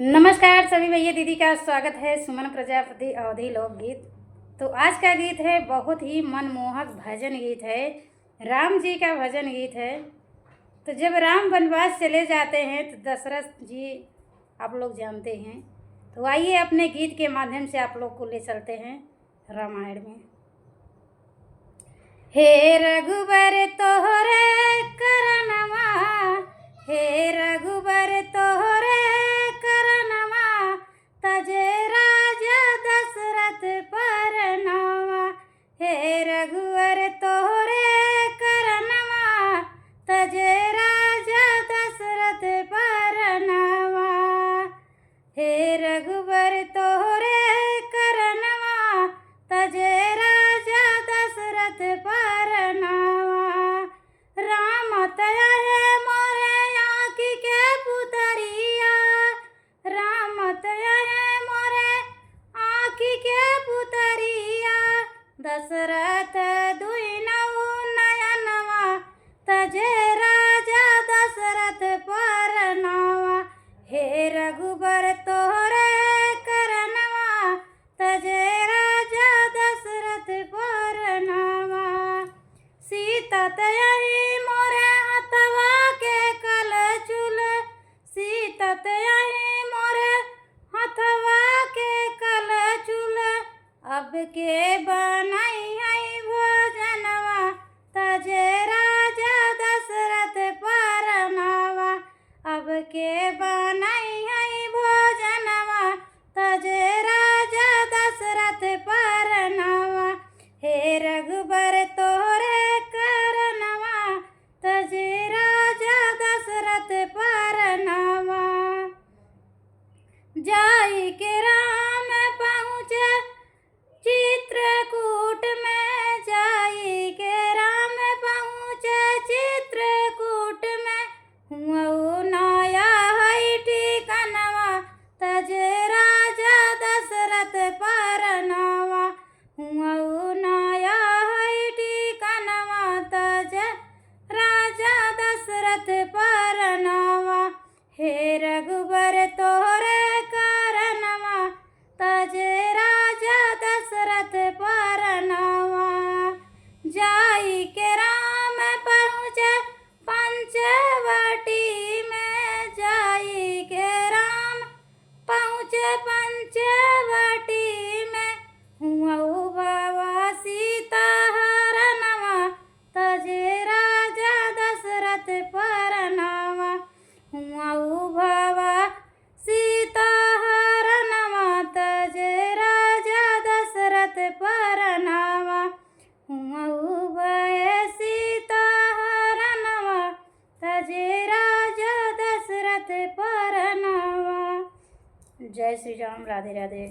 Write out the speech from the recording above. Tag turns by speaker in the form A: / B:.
A: नमस्कार सभी भैया दीदी का स्वागत है सुमन प्रजापति अवधि लोकगीत। तो आज का गीत है बहुत ही मनमोहक भजन गीत है, राम जी का भजन गीत है। तो जब राम वनवास चले जाते हैं तो दशरथ जी आप लोग जानते हैं। तो आइए अपने गीत के माध्यम से आप लोग को ले चलते हैं रामायण में। हे रघुबर तोहरे करनमा, हे रघुबर तोहरे करनमा, तजे राजा दशरथ परनावा। हे रघुवर तोहरे करनमा, तजे राजा दशरथ परनावा। हे रघुवर तोहरे करनमा, तजे राजा दशरथ परनावा। राम तया है मोरे आँखी के पुतरिया, राम तया है मोरे आँखी के पुतरिया। दशरथ दुई नौ नयनवा, तजे राजा दशरथ परनावा। हे रघुबर तोहरे करनमा, तजे राजा दशरथ परनावा। सीता तयहि मोरे हथवा के कलचुल, सीता तयहि मोरे हथवा के कलचुल। अब के बनाई है भोजनवा, तजे राजा दशरथ परनावा। अब के बनाई है भोजनवा, तजे राजा दशरथ परनावा। हे रघुबर तोहरे करनवा, तजे राजा दशरथ परनावा। जाई के राम पहुँचे चित्रकूट में, जाई के राम पहुँचे चित्रकूट में। हुआ नाया है ठिकनवा, तजे राजा दशरथ परनावा। हुआ नाया है ठिकनवा, तजे राजा दशरथ परनावा। हे रघुबर तोहरे करनवा, तजे राजा दशरथ परनावा। जाई के राम पहुँचे पंचवटी में, जाई के राम पहुँचे पंचवटी में। हुआ बाबा सीता हरनवा, तजे राजा दशरथ परनावा। हुआ बाबा सीता हरनवा, तजे राजा दशरथ परनावा। हुआ सीता हरनवा, तजे राजा दशरथ परनावा। जय श्री राम, राधे राधे।